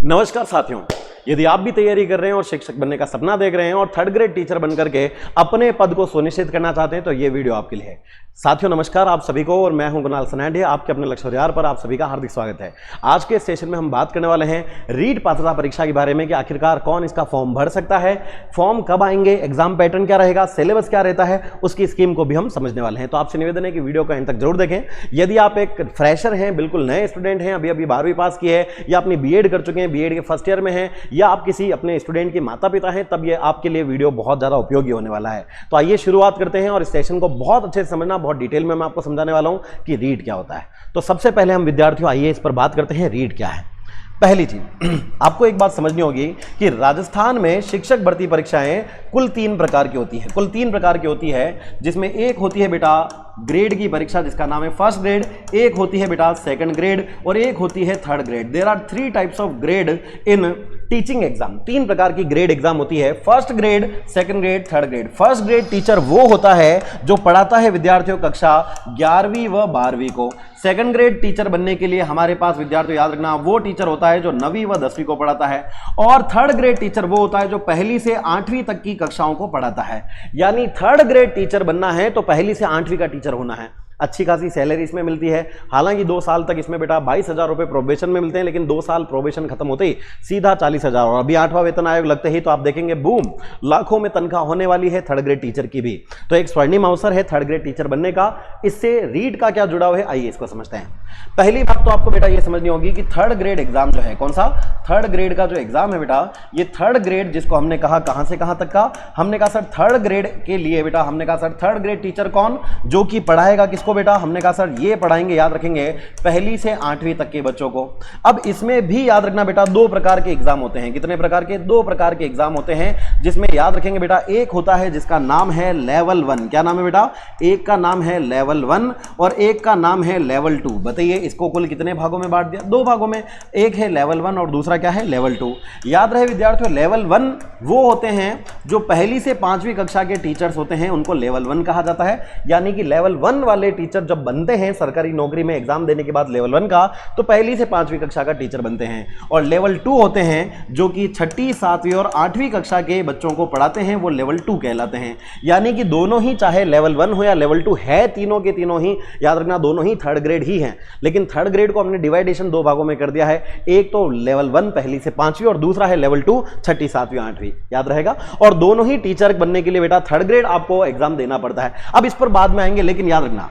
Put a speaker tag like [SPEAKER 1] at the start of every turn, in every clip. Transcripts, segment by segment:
[SPEAKER 1] नमस्कार साथियों, यदि आप भी तैयारी कर रहे हैं और शिक्षक बनने का सपना देख रहे हैं और थर्ड ग्रेड टीचर बनकर के अपने पद को सुनिश्चित करना चाहते हैं तो ये वीडियो आपके लिए है। साथियों नमस्कार आप सभी को, और मैं हूं कुणाल सनाडिया, आपके अपने लक्ष्य परिवार पर आप सभी का हार्दिक स्वागत है। आज के सेशन में हम बात करने वाले हैं रीट पात्रता परीक्षा के बारे में कि आखिरकार कौन इसका फॉर्म भर सकता है, फॉर्म कब आएंगे, एग्जाम पैटर्न क्या रहेगा, सिलेबस क्या रहता है, उसकी स्कीम को भी हम समझने वाले हैं। तो आपसे निवेदन है कि वीडियो को अंत तक जरूर देखें। यदि आप एक फ्रेशर हैं, बिल्कुल नए स्टूडेंट हैं, अभी 12वीं पास की है या अपनी बीएड कर चुके हैं, बीएड के फर्स्ट ईयर में हैं, या आप किसी अपने स्टूडेंट के माता पिता हैं, तब ये आपके लिए वीडियो बहुत ज्यादा उपयोगी होने वाला है। तो आइए शुरुआत करते हैं और इस सेशन को बहुत अच्छे से समझना, बहुत डिटेल में मैं आपको समझाने वाला हूं कि रीट क्या होता है। तो सबसे पहले हम विद्यार्थियों आइए इस पर बात करते हैं, रीट क्या है। पहली चीज आपको एक बात समझनी होगी कि राजस्थान में शिक्षक भर्ती परीक्षाएं कुल 3 प्रकार की होती है। कुल 3 प्रकार की होती है, जिसमें एक होती है बेटा ग्रेड की परीक्षा जिसका नाम है फर्स्ट ग्रेड, एक होती है बेटा सेकंड ग्रेड और एक होती है third grade. There are 3 types of grade in teaching exam. 3 प्रकार की ग्रेड एग्जाम होती है, first grade, second grade, third grade. First grade teacher वो होता है जो पढ़ाता है विद्यार्थियों कक्षा 11वीं व 12वीं को। सेकंड ग्रेड टीचर बनने के लिए हमारे पास विद्यार्थियों याद रखना वो टीचर होता है जो 9वीं व 10वीं को पढ़ाता है। और थर्ड ग्रेड टीचर वो होता है जो पहली से 8वीं तक की कक्षाओं को पढ़ाता है। यानी थर्ड ग्रेड टीचर बनना है तो पहली से 8वीं का टीचर होना है। अच्छी खासी सैलरी इसमें मिलती है। हालांकि 2 साल तक इसमें बेटा 22,000 रुपए प्रोबेशन में मिलते हैं, लेकिन 2 साल प्रोबेशन खत्म होते ही सीधा 40,000। और अभी 8वां वेतन आयोग लगते ही तो आप देखेंगे बूम, लाखों में तनख्वाह होने वाली है थर्ड ग्रेड टीचर की भी। तो एक स्वर्णिम अवसर है थर्ड ग्रेड टीचर बनने का। इससे रीट का क्या जुड़ाव है, आइए इसको समझते हैं। पहली बात तो आपको बेटा ये समझनी होगी कि थर्ड ग्रेड एग्जाम जो है, कौन सा थर्ड ग्रेड का जो एग्जाम है बेटा, ये थर्ड ग्रेड जिसको हमने कहा कहां से कहां तक का, हमने कहा सर थर्ड ग्रेड के लिए बेटा, हमने कहा सर थर्ड ग्रेड टीचर कौन, जो कि पढ़ाएगा किसको बेटा, हमने कहा सर ये पढ़ाएंगे, याद रखेंगे, पहली से 8वीं तक के बच्चों को। अब इसमें भी याद रखना बेटा 2 प्रकार के एग्जाम होते हैं। कितने प्रकार के? 2 प्रकार के एग्जाम होते हैं, जिसमें याद रखेंगे बेटा एक होता है जिसका नाम है लेवल 1। क्या नाम है बेटा? एक का नाम है लेवल 1 और एक का नाम है लेवल 2। बताइए इसको कुल कितने भागों में बांट दिया? 2 भागों में। एक है लेवल 1 और दूसरा क्या है? लेवल 2। याद रहे विद्यार्थियों, लेवल 1 वो होते हैं जो पहली से 5वीं कक्षा के टीचर्स होते हैं, उनको लेवल 1 कहा जाता है। यानी कि लेवल 1 वाले टीचर जब बनते हैं सरकारी नौकरी में एग्जाम देने के बाद लेवल 1 का, तो पहली से 5वीं कक्षा का टीचर बनते हैं। और लेवल 2 होते हैं जो कि 6ठी, 7वीं और 8वीं कक्षा के बच्चों को पढ़ाते हैं, वो लेवल 2 कहलाते हैं। यानी कि दोनों ही, चाहे लेवल 1 हो या लेवल 2 है, तीनों के तीनों ही याद रखना दोनों ही थर्ड ग्रेड ही हैं। लेकिन थर्ड ग्रेड को हमने डिवाइडेशन 2 भागों में कर दिया है। एक तो लेवल 1 पहली से 5वीं और दूसरा है लेवल 2 6ठी, 7वीं, 8वीं। याद रहेगा। और दोनों ही टीचर बनने के लिए बेटा थर्ड ग्रेड आपको एग्जाम देना पड़ता है। अब इस पर बाद में आएंगे, लेकिन याद रखना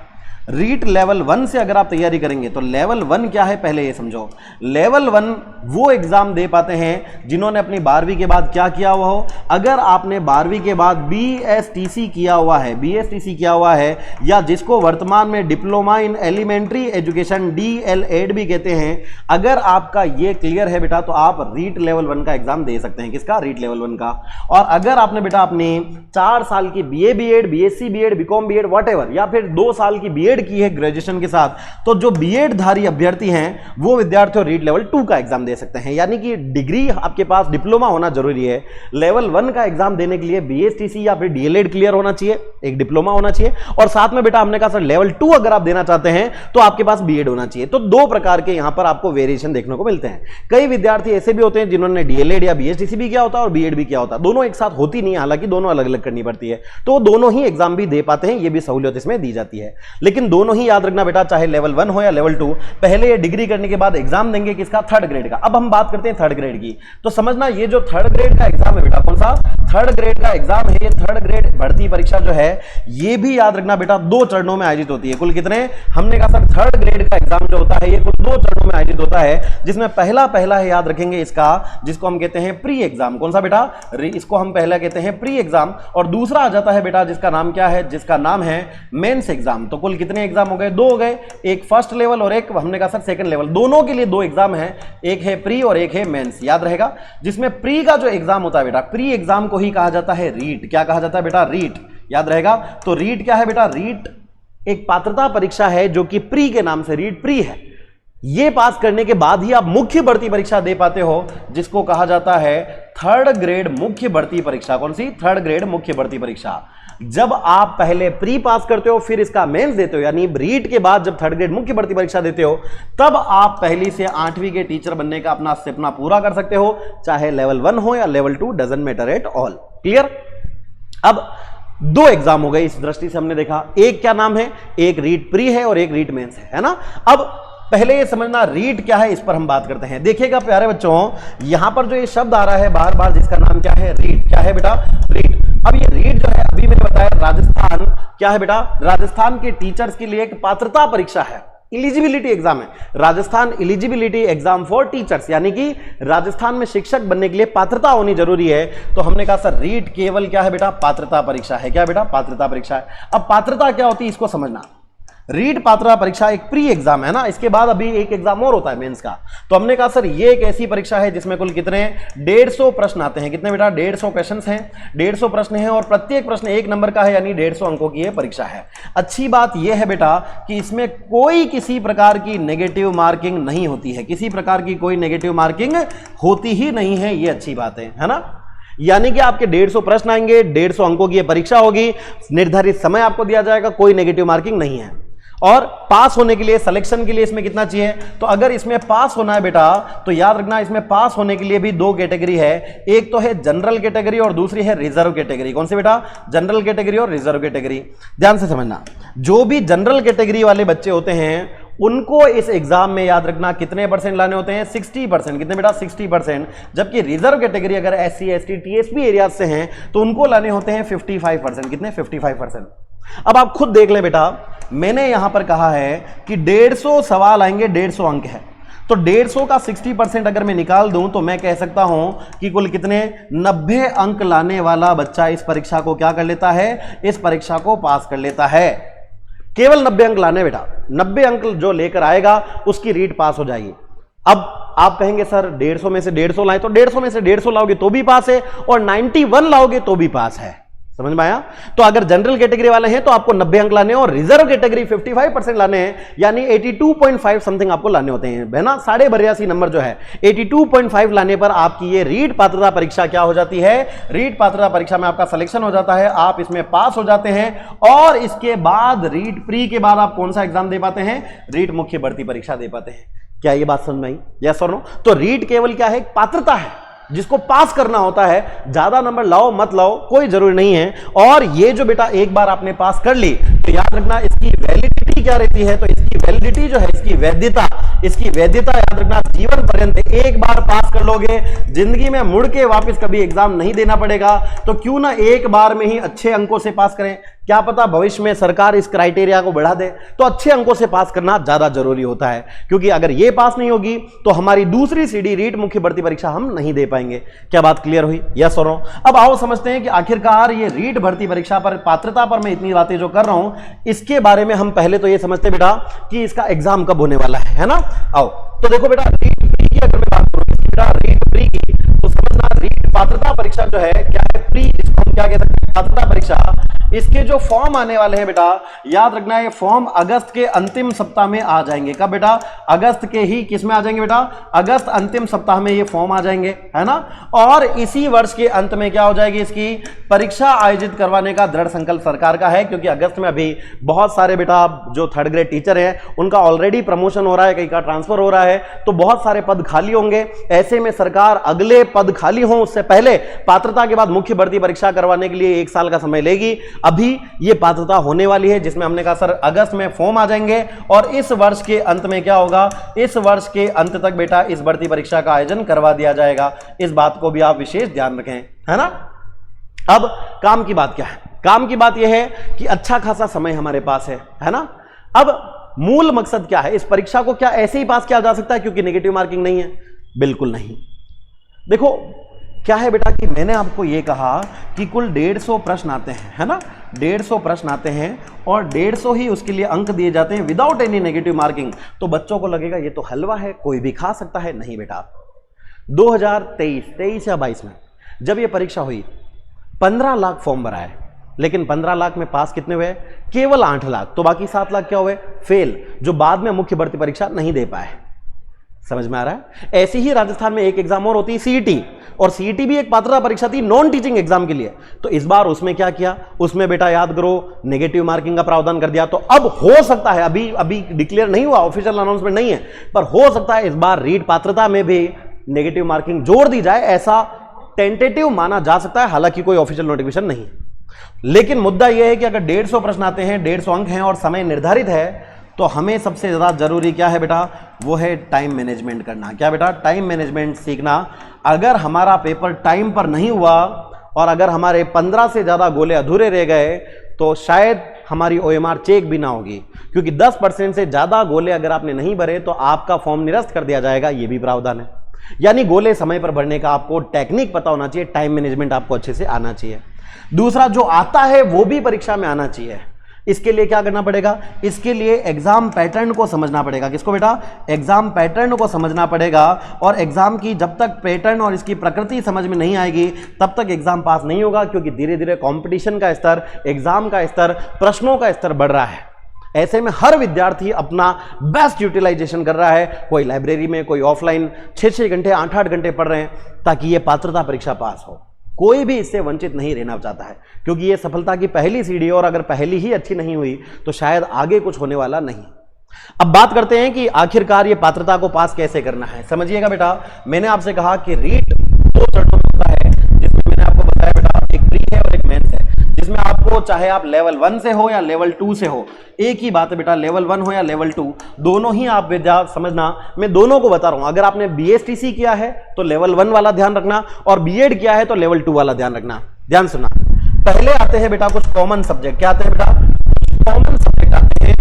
[SPEAKER 1] रीट लेवल 1 से अगर आप तैयारी करेंगे तो लेवल 1 क्या है पहले ये समझो। लेवल 1 वो एग्जाम दे पाते हैं जिन्होंने अपनी 12वीं के बाद क्या किया हुआ हो। अगर आपने 12वीं के बाद बीएसटीसी किया हुआ है, बीएसटीसी किया हुआ है, या जिसको वर्तमान में diploma in elementary education DElEd भी कहते हैं, अगर आपका ये क्लियर है बेटा तो आप रीट लेवल 1 का एग्जाम दे सकते हैं। किसका? रीट लेवल 1 का। और अगर आपने बेटा अपनी 4 साल की BA BEd, BSc BEd, BCom BEd whatever, या फिर 2 साल की बीएड की है ग्रेजुएशन के साथ, तो जो बीएड धारी अभ्यर्थी हैं वो विद्यार्थियों रीट लेवल 2 का एग्जाम दे सकते हैं। यानी कि डिग्री आपके पास डिप्लोमा होना जरूरी है। लेवल 1 का एग्जाम देने के लिए बीएसटीसी या फिर डीएलएड क्लियर होना चाहिए, एक डिप्लोमा होना चाहिए, और साथ में बेटा हमने कहा सर लेवल 2 अगर आप देना चाहते हैं तो आपके पास बीएड होना चाहिए। तो 2 प्रकार के यहां पर आपको वेरिएशन देखने को मिलते हैं। कई विद्यार्थी ऐसे भी होते हैं जिन्होंने डीएलएड या बीएसटीसी भी किया होता है और बीएड भी किया होता है। दोनों एक साथ होती नहीं, हालांकि दोनों अलग अलग करनी पड़ती है, तो दोनों ही एग्जाम भी दे पाते हैं, ये भी सहूलियत इसमें दी जाती है। लेकिन दोनों ही याद रखना बेटा, चाहे लेवल 1 हो या लेवल 2, पहले ये डिग्री करने के बाद एग्जाम देंगे किसका? थर्ड ग्रेड का। अब हम बात करते हैं थर्ड ग्रेड की। तो समझना ये जो थर्ड ग्रेड का एग्जाम है बेटा, कौन सा थर्ड ग्रेड का एग्जाम है, ये थर्ड ग्रेड भर्ती परीक्षा जो है ये भी याद रखना बेटा 2 चरणों में आयोजित होती है। कुल कितने? हमने कहा सर थर्ड ग्रेड का एग्जाम जो होता है ये कुल 2 चरणों में आयोजित होता है, जिसमें पहला है याद रखेंगे इसका, जिसको हम कहते हैं प्री एग्जाम। कौन सा बेटा? इसको हम पहला कहते हैं प्री एग्जाम। और दूसरा आ जाता है बेटा जिसका नाम क्या है? जिसका नाम है मेंस एग्जाम। तो कुल कितने एग्जाम हो गए? 2 हो गए। एक फर्स्ट लेवल और एक हमने कहा सर सेकंड लेवल। दोनों के लिए 2 एग्जाम है, एक है प्री और एक है मेंस। याद रहेगा। जिसमें प्री का जो एग्जाम होता है बेटा, प्री एग्जाम को ही कहा जाता है रीट। क्या कहा जाता है बेटा? रीट। याद रहेगा। तो रीट क्या है बेटा? रीट एक पात्रता परीक्षा है जो कि प्री के नाम से रीट प्री है। ये पास करने के बाद ही आप मुख्य भर्ती परीक्षा दे पाते हो, जिसको कहा जाता है थर्ड ग्रेड मुख्य भर्ती परीक्षा। कौन सी? थर्ड ग्रेड मुख्य भर्ती परीक्षा। जब आप पहले प्री पास करते हो फिर इसका मेंस देते हो, यानी रीट के बाद जब थर्ड ग्रेड मुख्य भर्ती परीक्षा देते हो, तब आप पहली से 8वीं के टीचर बनने का अपना सपना पूरा कर सकते हो, चाहे लेवल 1 हो या level 2, doesn't matter at all. Clear? अब 2 एग्जाम हो गए इस दृष्टि से हमने देखा, एक क्या नाम है, एक रीट प्री है और एक रीट मेंस है ना। अब पहले ये समझना रीट क्या है, इस पर हम बात करते हैं। देखिएगा प्यारे बच्चों, यहां पर जो ये शब्द आ रहा है बार बार, जिसका नाम क्या है, रीट। क्या है बेटा? रीट। अब ये रीट जो है, अभी मैंने बताया राजस्थान क्या है बेटा, राजस्थान के टीचर्स के लिए एक पात्रता परीक्षा है, एलिजिबिलिटी एग्जाम है, Rajasthan eligibility exam for teachers, यानी कि राजस्थान में शिक्षक बनने के लिए पात्रता होनी जरूरी है। तो हमने कहा सर रीट केवल क्या है बेटा, पात्रता परीक्षा है। क्या बेटा? पात्रता परीक्षा है। अब पात्रता क्या होती है इसको समझना। रीट पात्रता परीक्षा एक प्री एग्जाम है ना, इसके बाद अभी एक एग्जाम और होता है मेंस का। तो हमने कहा सर ये एक ऐसी परीक्षा है जिसमें कुल कितने 150 प्रश्न आते हैं। कितने बेटा? 150 क्वेश्चंस हैं, 150 प्रश्न हैं और प्रत्येक प्रश्न 1 नंबर का है, यानी 150 अंकों की यह परीक्षा है। अच्छी बात यह है बेटा कि इसमें कोई किसी प्रकार की नेगेटिव मार्किंग नहीं होती है, किसी प्रकार की कोई नेगेटिव मार्किंग होती ही नहीं है, ये अच्छी बात है ना। यानी कि आपके 150 प्रश्न आएंगे, 150 अंकों की यह परीक्षा होगी, निर्धारित समय आपको दिया जाएगा, कोई नेगेटिव मार्किंग नहीं है। और पास होने के लिए, सिलेक्शन के लिए इसमें कितना चाहिए, तो अगर इसमें पास होना है बेटा तो याद रखना इसमें पास होने के लिए भी 2 कैटेगरी है, एक तो है जनरल कैटेगरी और दूसरी है रिजर्व कैटेगरी। कौन सी बेटा? जनरल कैटेगरी और रिजर्व कैटेगरी। ध्यान से समझना, जो भी जनरल कैटेगरी वाले बच्चे होते हैं उनको इस एग्जाम में याद रखना कितने परसेंट लाने होते हैं, 60%। कितने बेटा? 60%। जबकि रिजर्व कैटेगरी अगर SC ST TSP एरिया से हैं तो उनको लाने होते हैं 55%। कितने? 55%। अब आप खुद देख लें बेटा, मैंने यहां पर कहा है कि 150 सवाल आएंगे, 150 अंक है, तो 150 का 60% अगर मैं निकाल दूं तो मैं कह सकता हूं कि कुल कितने 90 अंक लाने वाला बच्चा इस परीक्षा को क्या कर लेता है, इस परीक्षा को पास कर लेता है। केवल 90 अंक लाने बेटा, 90 अंक जो लेकर आएगा उसकी रीट पास हो जाएगी। अब आप कहेंगे सर 150 में से 150 लाए, तो 150 में से 150 लाओगे तो भी पास है और 91 लाओगे तो भी पास है। समझ में आया? तो अगर जनरल कैटेगरी वाले हैं तो आपको 90 अंक लाने हैं और रिजर्व कैटेगरी 55% लाने हैं, यानी 82.5 समथिंग आपको लाने होते हैं, है ना। 82.5 नंबर जो है 82.5 लाने पर आपकी ये रीट पात्रता परीक्षा क्या हो जाती है, रीट पात्रता परीक्षा में आपका सिलेक्शन हो जाता है, आप इसमें पास हो जाते हैं। और इसके बाद रीट प्री के बाद आप कौन सा एग्जाम दे पाते हैं, रीट मुख्य भर्ती परीक्षा दे पाते हैं। क्या ये बात समझ में आई? यस और नो? तो रीट केवल क्या है, पात्रता है जिसको पास करना होता है, ज्यादा नंबर लाओ मत लाओ कोई जरूरी नहीं है। और ये जो बेटा एक बार आपने पास कर ली तो याद रखना इसकी वैलिडिटी क्या रहती है, तो इसकी वैलिडिटी जो है, इसकी वैधता याद रखना जीवन पर्यंत। एक बार पास कर लोगे, जिंदगी में मुड़ के वापस कभी एग्जाम नहीं देना पड़ेगा। तो क्यों ना एक बार में ही अच्छे अंकों से पास करें, क्या पता भविष्य में सरकार इस क्राइटेरिया को बढ़ा दे, तो अच्छे अंकों से पास करना ज्यादा जरूरी होता है, क्योंकि अगर ये पास नहीं होगी तो हमारी दूसरी सीढ़ी रीट मुख्य भर्ती परीक्षा हम नहीं दे पाएंगे। क्या बात क्लियर हुई? यस और नो? अब आओ समझते हैं कि आखिरकार ये रीट भर्ती परीक्षा पर, पात्रता पर मैं इतनी बातें जो कर रहा हूं, इसके बारे में हम पहले तो ये समझते बेटा कि इसका एग्जाम कब होने वाला है ना। आओ तो देखो बेटा, रीट प्री की अगर मैं बात करूं बेटा, रीट प्री की, तो समझना रीट पात्रता परीक्षा जो है क्या है, प्री, जिसको हम क्या कहते हैं, पात्रता परीक्षा। इसके जो फॉर्म आने वाले हैं बेटा, याद रखना ये फॉर्म अगस्त के अंतिम सप्ताह में आ जाएंगे। कब बेटा? अगस्त के ही किस में आ जाएंगे बेटा, अगस्त अंतिम सप्ताह में ये फॉर्म आ जाएंगे, है ना। और इसी वर्ष के अंत में क्या हो जाएगी, इसकी परीक्षा आयोजित करवाने का दृढ़ संकल्प सरकार का है, क्योंकि अगस्त में अभी बहुत सारे बेटा जो थर्ड ग्रेड टीचर हैं उनका ऑलरेडी प्रमोशन हो रहा है, कहीं का ट्रांसफर हो रहा है, तो बहुत सारे पद खाली होंगे। ऐसे में सरकार अगले पद खाली हो उससे पहले पात्रता के बाद मुख्य भर्ती परीक्षा करवाने के लिए 1 साल का समय लेगी। अभी ये पात्रता होने वाली है, जिसमें हमने कहा सर अगस्त में फॉर्म आ जाएंगे और इस वर्ष के अंत में क्या होगा, इस वर्ष के अंत तक बेटा इस भर्ती परीक्षा का आयोजन करवा दिया जाएगा। इस बात को भी आप विशेष ध्यान रखें, है ना। अब काम की बात क्या है, काम की बात यह है कि अच्छा खासा समय हमारे पास है ना। अब मूल मकसद क्या है, इस परीक्षा को क्या ऐसे ही पास किया जा सकता है क्योंकि नेगेटिव मार्किंग नहीं है? बिल्कुल नहीं। देखो क्या है बेटा कि मैंने आपको यह कहा कि कुल 150 प्रश्न आते हैं, है ना, 150 प्रश्न आते हैं और 150 ही उसके लिए अंक दिए जाते हैं विदाउट एनी नेगेटिव मार्किंग। तो बच्चों को लगेगा ये तो हलवा है, कोई भी खा सकता है। नहीं बेटा, 2023 या 22 में जब ये परीक्षा हुई 15 लाख फॉर्म भरा है, लेकिन 15 लाख में पास कितने हुए? केवल 8 लाख। तो बाकी 7 लाख क्या हुए? फेल, जो बाद में मुख्य भर्ती परीक्षा नहीं दे पाए। समझ में आ रहा है? ऐसे ही राजस्थान में एक एग्जाम और होती है सीईटी, और सीईटी भी एक पात्रता परीक्षा थी नॉन टीचिंग एग्जाम के लिए। तो इस बार उसमें क्या किया, उसमें बेटा याद करो नेगेटिव मार्किंग का प्रावधान कर दिया। तो अब हो सकता है, अभी डिक्लेयर नहीं हुआ, ऑफिशियल अनाउंसमेंट नहीं है, पर हो सकता है इस बार रीट पात्रता में भी नेगेटिव मार्किंग जोड़ दी जाए, ऐसा टेंटेटिव माना जा सकता है, हालांकि कोई ऑफिशियल नोटिफिकेशन नहीं है। लेकिन मुद्दा यह है कि अगर 150 प्रश्न आते हैं, 150 अंक हैं और समय निर्धारित है, तो हमें सबसे ज्यादा जरूरी क्या है बेटा, वो है टाइम मैनेजमेंट करना। क्या बेटा? टाइम मैनेजमेंट सीखना। अगर हमारा पेपर टाइम पर नहीं हुआ और अगर हमारे 15 से ज्यादा गोले अधूरे रह गए तो शायद हमारी OMR चेक भी ना होगी, क्योंकि 10% से ज्यादा गोले अगर आपने नहीं भरे तो आपका फॉर्म निरस्त कर दिया जाएगा, यह भी प्रावधान है। यानी गोले समय पर भरने का आपको टेक्निक पता होना चाहिए, टाइम मैनेजमेंट आपको अच्छे से आना चाहिए। दूसरा, जो आता है वो भी परीक्षा में आना चाहिए। इसके लिए क्या करना पड़ेगा, इसके लिए एग्जाम पैटर्न को समझना पड़ेगा। किसको बेटा? एग्जाम पैटर्न को समझना पड़ेगा। और एग्जाम की जब तक पैटर्न और इसकी प्रकृति समझ में नहीं आएगी तब तक एग्जाम पास नहीं होगा, क्योंकि धीरे धीरे कंपटीशन का स्तर, एग्जाम का स्तर, प्रश्नों का स्तर बढ़ रहा है। ऐसे में हर विद्यार्थी अपना बेस्ट यूटिलाइजेशन कर रहा है, कोई लाइब्रेरी में, कोई ऑफलाइन 6-6 घंटे 8-8 घंटे पढ़ रहे हैं ताकि ये पात्रता परीक्षा पास हो। कोई भी इससे वंचित नहीं रहना चाहता है, क्योंकि ये सफलता की पहली सीढ़ी है और अगर पहली ही अच्छी नहीं हुई तो शायद आगे कुछ होने वाला नहीं। अब बात करते हैं कि आखिरकार ये पात्रता को पास कैसे करना है। समझिएगा बेटा, मैंने आपसे कहा कि रीट 2 चरणों में होता है, जिसमें मैंने आपको बताया बेटा एक प्री है और एक मेंस है, जिसमें आपको चाहे आप लेवल 1 से हो या लेवल 2 से हो, एक ही बात है बेटा, लेवल 1 हो या लेवल 2, दोनों ही आप विद्या समझना। मैं दोनों को बता रहा हूं। अगर आपने BSTC किया है तो लेवल 1 वाला ध्यान रखना, और बीएड किया है तो लेवल 2 वाला ध्यान रखना। ध्यान सुनना, पहले आते हैं बेटा कुछ कॉमन सब्जेक्ट। क्या आते हैं बेटा? कॉमन सब्जेक्ट आते हैं।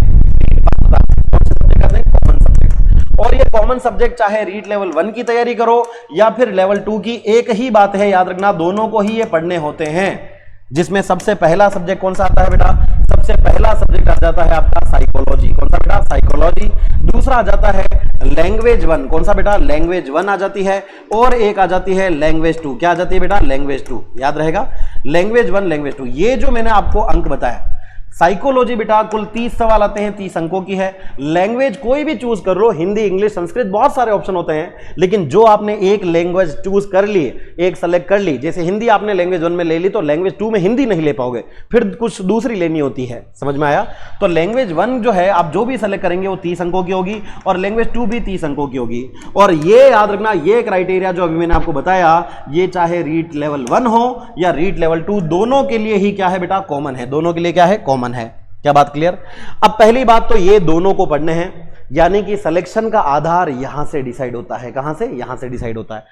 [SPEAKER 1] कौन से सब्जेक्ट आते हैं? Common subject. और ये कॉमन सब्जेक्ट चाहे रीट लेवल 1 की तैयारी करो या फिर लेवल 2 की, एक ही बात है, याद रखना, दोनों को ही ये पढ़ने होते हैं। जिसमें सबसे पहला सब्जेक्ट कौन सा आता है बेटा? सबसे पहला सब्जेक्ट आ जाता है आपका साइकोलॉजी। कौन सा बेटा? साइकोलॉजी। दूसरा आ जाता है लैंग्वेज 1। कौन सा बेटा? लैंग्वेज 1 आ जाती है। और एक आ जाती है लैंग्वेज 2। क्या आ जाती है बेटा? लैंग्वेज 2। याद रहेगा, लैंग्वेज 1, लैंग्वेज 2। ये जो मैंने आपको अंक बताया, साइकोलॉजी बेटा कुल 30 सवाल आते हैं, 30 अंकों की है। लैंग्वेज कोई भी चूज कर लो, हिंदी, इंग्लिश, संस्कृत, बहुत सारे ऑप्शन होते हैं, लेकिन जो आपने एक लैंग्वेज चूज कर ली, एक सेलेक्ट कर ली, जैसे हिंदी आपने लैंग्वेज 1 में ले ली तो लैंग्वेज 2 में हिंदी नहीं ले पाओगे, फिर कुछ दूसरी लेनी होती है। समझ में आया? तो लैंग्वेज 1 जो है आप जो भी सेलेक्ट करेंगे वो 30 अंकों की होगी, और लैंग्वेज 2 भी 30 अंकों की होगी। और ये याद रखना, ये क्राइटेरिया जो अभी मैंने आपको बताया, ये चाहे रीट लेवल 1 हो या रीट लेवल 2, दोनों के लिए ही क्या है बेटा? कॉमन है। दोनों के लिए क्या है? कॉमन है। क्या बात क्लियर? अब पहली बात तो ये दोनों को पढ़ने हैं, यानी कि सिलेक्शन का आधार यहां से डिसाइड होता है। कहां से? यहां से डिसाइड होता है।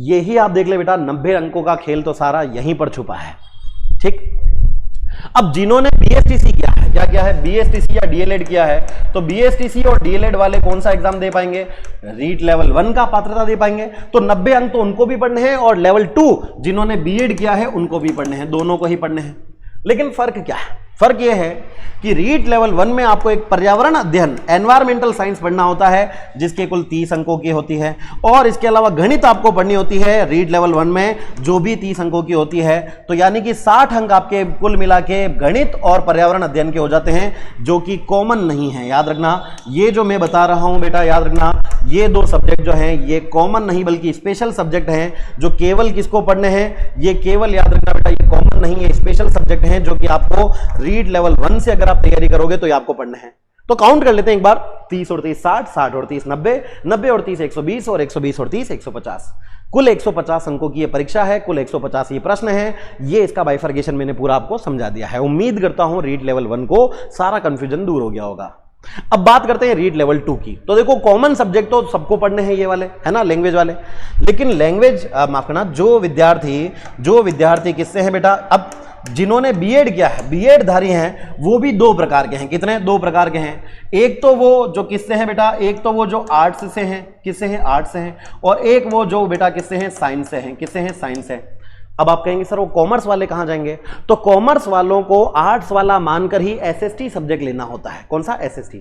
[SPEAKER 1] यही आप देख ले बेटा, 90 अंकों का खेल तो सारा यहीं पर छुपा है। ठीक। अब जिन्होंने BSTC किया है, क्या किया है? BSTC या DLED किया है, तो BSTC और DLED वाले कौन सा एग्जाम दे पाएंगे? रीट लेवल 1 का पात्रता दे पाएंगे। तो 90 अंक तो उनको भी पढ़ने हैं, और लेवल 2 जिन्होंने BEd किया है उनको भी पढ़ने हैं, दोनों को ही पढ़ने हैं। लेकिन फर्क क्या है? फर्क यह है कि रीट लेवल 1 में आपको एक पर्यावरण अध्ययन, एनवायरमेंटल साइंस पढ़ना होता है, जिसके कुल 30 अंकों की होती है, और इसके अलावा गणित आपको पढ़नी होती है रीट लेवल 1 में, जो भी 30 अंकों की होती है। तो यानी कि 60 अंक आपके कुल मिला के गणित और पर्यावरण अध्ययन के हो जाते हैं, जो कि कॉमन नहीं है। याद रखना, ये जो मैं बता रहा हूं बेटा, याद रखना, ये 2 सब्जेक्ट जो हैं ये कॉमन नहीं बल्कि स्पेशल सब्जेक्ट हैं, जो केवल किसको पढ़ने हैं? ये केवल याद रखना बेटा, ये कॉमन नहीं है, स्पेशल सब्जेक्ट हैं, जो कि आपको रीट लेवल 1 से अगर आप तैयारी करोगे तो ये आपको पढ़ने हैं। तो काउंट कर लेते हैं एक बार, 30 और 30 60, 60 और 30 90, 90 और 30 120, और 120 और 30 150। कुल 150 अंकों की ये परीक्षा है, कुल 150 ये प्रश्न है। ये इसका बाइफर्केशन मैंने पूरा आपको समझा दिया है। उम्मीद करता हूं रीट लेवल 1 को सारा कंफ्यूजन दूर हो गया होगा। अब बात करते हैं रीट लेवल 2 की। तो देखो, कॉमन सब्जेक्ट तो सबको पढ़ने हैं, ये वाले है ना, लैंग्वेज वाले। लेकिन लैंग्वेज माफ करना, जो विद्यार्थी किससे हैं बेटा? अब जिन्होंने बीएड किया है, बीएड धारी हैं, वो भी 2 प्रकार के हैं। कितने? 2 प्रकार के हैं। एक तो वो जो किससे हैं बेटा? एक तो वो जो आर्ट्स से हैं। किससे हैं? आर्ट्स से हैं। और एक वो जो बेटा किससे हैं? साइंस से हैं। किससे हैं? साइंस से। अब आप कहेंगे सर वो कॉमर्स वाले कहां जाएंगे? तो कॉमर्स वालों को आर्ट्स वाला मानकर ही एसएसटी सब्जेक्ट लेना होता है। कौन सा? एसएसटी।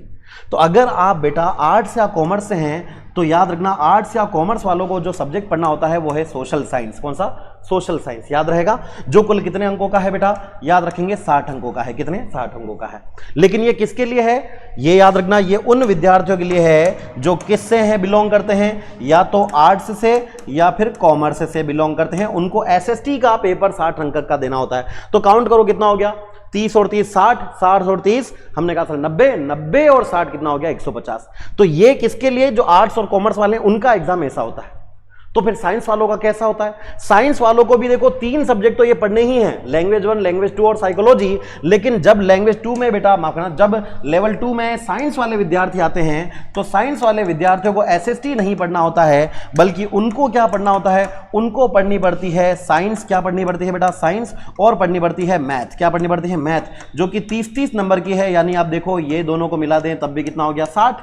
[SPEAKER 1] तो अगर आप बेटा आर्ट्स या कॉमर्स से हैं तो याद रखना आर्ट्स या कॉमर्स वालों को जो सब्जेक्ट पढ़ना होता है वो है सोशल साइंस। कौन सा? Social science. याद रहेगा जो कुल कितने अंकों का है बेटा? याद रखेंगे 60 अंकों का है। कितने? 60 अंकों का है। लेकिन ये किसके लिए है? ये याद रखना ये उन विद्यार्थियों के लिए है जो किससे हैं बिलोंग करते हैं, या तो आर्ट्स से या फिर कॉमर्स से बिलोंग करते हैं। उनको एसएसटी का पेपर 60 अंक का देना होता है। तो काउंट करो कितना हो गया? 30 और 30 60, 60 और 30 हमने कहा था 90, 90 और 60 कितना हो गया? 150। तो ये किसके लिए? जो आर्ट्स और कॉमर्स वाले हैं उनका एग्जाम ऐसा होता है। तो फिर साइंस वालों का कैसा होता है? साइंस वालों को भी देखो 3 सब्जेक्ट तो ये पढ़ने ही हैं, लैंग्वेज 1, लैंग्वेज 2 और साइकोलॉजी। लेकिन जब लैंग्वेज 2 में बेटा माफ करना, जब लेवल 2 में साइंस वाले विद्यार्थी आते हैं तो साइंस वाले विद्यार्थियों को एसएसटी नहीं पढ़ना होता है, बल्कि उनको क्या पढ़ना होता है? उनको पढ़नी पड़ती है साइंस। क्या पढ़नी पड़ती है बेटा? साइंस। और पढ़नी पड़ती है मैथ। क्या पढ़नी पड़ती है? मैथ, जो कि 30-30 नंबर की है। यानी आप देखो ये दोनों को मिला दें तब भी कितना हो गया? 60।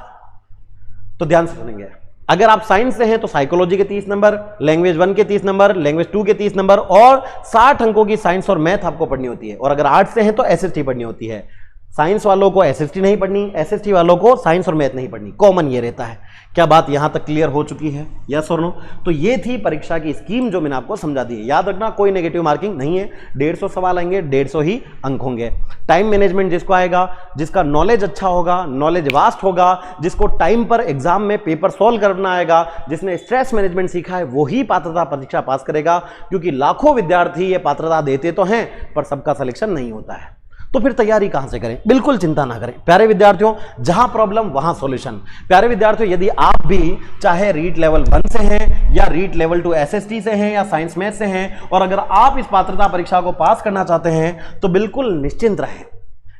[SPEAKER 1] तो ध्यान से सुनेंगे, अगर आप साइंस से हैं तो साइकोलॉजी के 30 नंबर, लैंग्वेज 1 के 30 नंबर, लैंग्वेज 2 के 30 नंबर और 60 अंकों की साइंस और मैथ आपको पढ़नी होती है। और अगर आर्ट्स से हैं तो एसएसटी पढ़नी होती है। साइंस वालों को एसएसटी नहीं पढ़नी, एसएसटी वालों को साइंस और मैथ नहीं पढ़नी। कॉमन ये रहता है। क्या बात यहां तक क्लियर हो चुकी है? यस और नो? तो ये थी परीक्षा की स्कीम जो मैंने आपको समझा दी है। याद रखना कोई नेगेटिव मार्किंग नहीं है। 150 सवाल आएंगे, 150 ही अंक होंगे। टाइम मैनेजमेंट जिसको आएगा, जिसका नॉलेज अच्छा होगा, नॉलेज वास्ट होगा, जिसको टाइम पर एग्जाम में पेपर सॉल्व करना आएगा, जिसने स्ट्रेस मैनेजमेंट सीखा है, वही पात्रता परीक्षा पास करेगा। क्योंकि लाखों विद्यार्थी ये पात्रता देते तो हैं पर सबका सिलेक्शन नहीं होता है। तो फिर तैयारी कहां से करें? बिल्कुल चिंता ना करें प्यारे विद्यार्थियों, जहां प्रॉब्लम वहां सॉल्यूशन। प्यारे विद्यार्थियों, यदि आप भी चाहे रीट लेवल 1 से हैं या रीट लेवल 2 एसएसटी से हैं या साइंस मैथ से हैं, और अगर आप इस पात्रता परीक्षा को पास करना चाहते हैं तो बिल्कुल निश्चिंत रहें।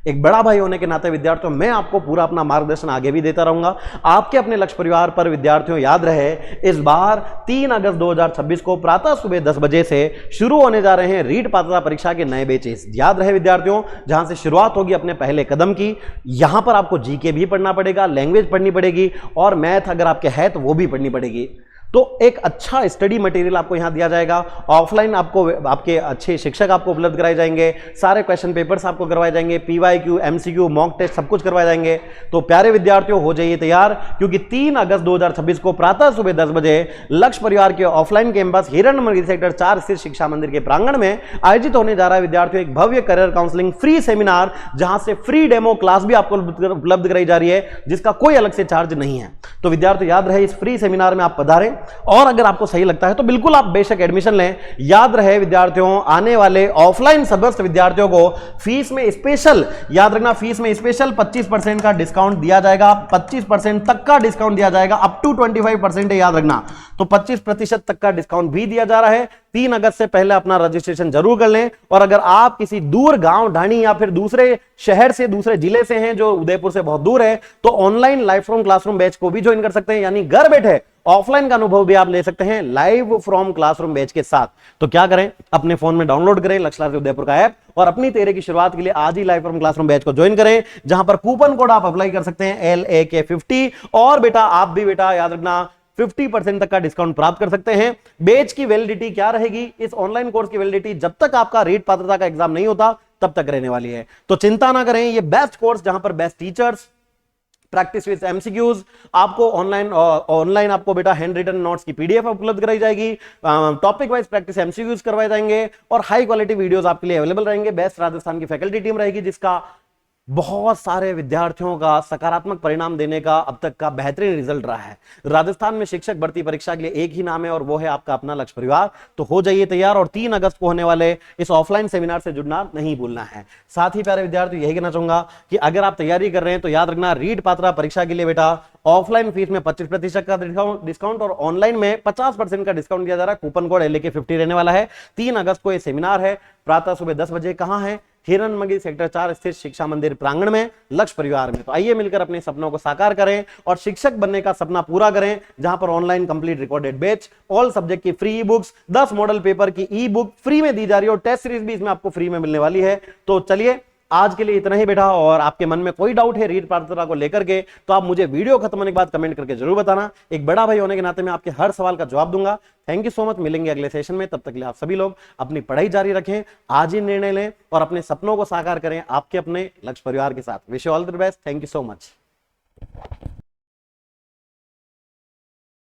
[SPEAKER 1] एक बड़ा भाई होने के नाते विद्यार्थियों मैं आपको पूरा अपना मार्गदर्शन आगे भी देता रहूंगा। आपके अपने लक्ष्य परिवार पर विद्यार्थियों याद रहे, इस बार 3 अगस्त 2026 को प्रातः सुबह 10 बजे से शुरू होने जा रहे हैं रीट पात्रता परीक्षा के नए बैचेस। याद रहे विद्यार्थियों, जहां से शुरुआत होगी अपने पहले कदम की। यहां पर आपको जीके भी पढ़ना पड़ेगा, लैंग्वेज पढ़नी पड़ेगी और मैथ अगर आपके है तो वो भी पढ़नी पड़ेगी। तो एक अच्छा स्टडी मटेरियल आपको यहां दिया जाएगा। ऑफलाइन आपको आपके अच्छे शिक्षक आपको उपलब्ध कराए जाएंगे, सारे क्वेश्चन पेपर्स आपको करवाए जाएंगे, पीवाईक्यू, एमसीक्यू, मॉक टेस्ट सब कुछ करवाए जाएंगे। तो प्यारे विद्यार्थियों हो जाइए तैयार, क्योंकि 3 अगस्त 2026 को प्रातः सुबह 10 बजे लक्ष्य परिवार के ऑफलाइन कैंपस हिरन सेक्टर 4 स्थित शिक्षा मंदिर के प्रांगण में आयोजित होने जा रहा है विद्यार्थियों एक भव्य करियर काउंसलिंग फ्री सेमिनार, जहां से फ्री डेमो क्लास भी आपको उपलब्ध कराई जा रही है, जिसका कोई अलग से चार्ज नहीं है। तो विद्यार्थियों याद रहे इस फ्री सेमिनार में आप पधारें और अगर आपको सही लगता है तो बिल्कुल आप बेशक एडमिशन लें। याद रहे विद्यार्थियों, आने वाले ऑफलाइन सदस्य विद्यार्थियों को फीस में स्पेशल, याद रखना फीस में स्पेशल 25% का डिस्काउंट दिया जाएगा। 25% तक का डिस्काउंट दिया जाएगा, अप टू 25% है, याद रखना। तो 25% तक का डिस्काउंट भी दिया जा रहा है। 3 अगस्त से पहले अपना रजिस्ट्रेशन जरूर कर लें। और अगर आप किसी दूर गांव ढाणी या फिर दूसरे शहर से, दूसरे जिले से हैं जो उदयपुर से बहुत दूर है, तो online live from classroom batch को भी ज्वाइन कर सकते हैं। यानी घर बैठे ऑफलाइन का अनुभव भी आप ले सकते हैं लाइव फ्रॉम क्लासरूम बैच के साथ। तो क्या करें, अपने फोन में डाउनलोड करें लक्ष्य क्लासेस उदयपुर का ऐप और अपनी तेरे की शुरुआत के लिए आज ही लाइव फ्रॉम क्लासरूम बैच को ज्वाइन करें, जहां पर कूपन कोड आप अप्लाई कर सकते हैं LAK50। और बेटा आप भी बेटा याद रखना 50% तक का डिस्काउंट प्राप्त कर सकते हैं। बैच की वैलिडिटी क्या रहेगी? इस ऑनलाइन कोर्स की वैलिडिटी जब तक आपका रीट पात्रता का एग्जाम नहीं होता तब तक रहने वाली है। तो चिंता ना करें, ये बेस्ट कोर्स जहां पर best teachers, practice with MCQs, आपको ऑनलाइन आपको बेटा हैंड रिटन नोट्स की पीडीएफ उपलब्ध कराई जाएगी, टॉपिक वाइज प्रैक्टिस एमसीक्यूज करवाए जाएंगे और हाई क्वालिटी वीडियोस आपके लिए अवेलेबल रहेंगे। बेस्ट राजस्थान की फैकल्टी टीम रहेगी, जिसका बहुत सारे विद्यार्थियों का सकारात्मक परिणाम देने का अब तक का बेहतरीन रिजल्ट रहा है। राजस्थान में शिक्षक भर्ती परीक्षा के लिए एक ही नाम है और वो है आपका अपना लक्ष्य परिवार। तो हो जाइए तैयार और 3 अगस्त को होने वाले इस ऑफलाइन सेमिनार से जुड़ना नहीं भूलना है। साथ ही प्यारे विद्यार्थी यही कहना चाहूंगा कि अगर आप तैयारी कर रहे हैं तो याद रखना रीट पात्रता परीक्षा के लिए बेटा ऑफलाइन फीस में 25% का डिस्काउंट और ऑनलाइन में 50% का डिस्काउंट दिया जा रहा है। कूपन कोड LAK50 रहने वाला है। 3 अगस्त को यह सेमिनार है, प्रातः सुबह 10 बजे। कहां है? हिरन सेक्टर 4 स्थित शिक्षा मंदिर प्रांगण में लक्ष्य परिवार में। तो आइए मिलकर अपने सपनों को साकार करें और शिक्षक बनने का सपना पूरा करें, जहां पर online complete recorded batch, all subject की free e books, 10 model paper की ई बुक फ्री में दी जा रही है और टेस्ट सीरीज भी इसमें आपको फ्री में मिलने वाली है। तो चलिए आज के लिए इतना ही बेटा, और आपके मन में कोई डाउट है रीट पात्रता को लेकर के तो आप मुझे वीडियो खत्म होने के बाद कमेंट करके जरूर बताना। एक बड़ा भाई होने के नाते मैं आपके हर सवाल का जवाब दूंगा। थैंक यू सो मच, मिलेंगे अगले सेशन में। तब तक के लिए आप सभी लोग अपनी पढ़ाई जारी रखें, आज ही निर्णय लें और अपने सपनों को साकार करें आपके अपने लक्ष्य परिवार के साथ। Wish you all the best. Thank you so much.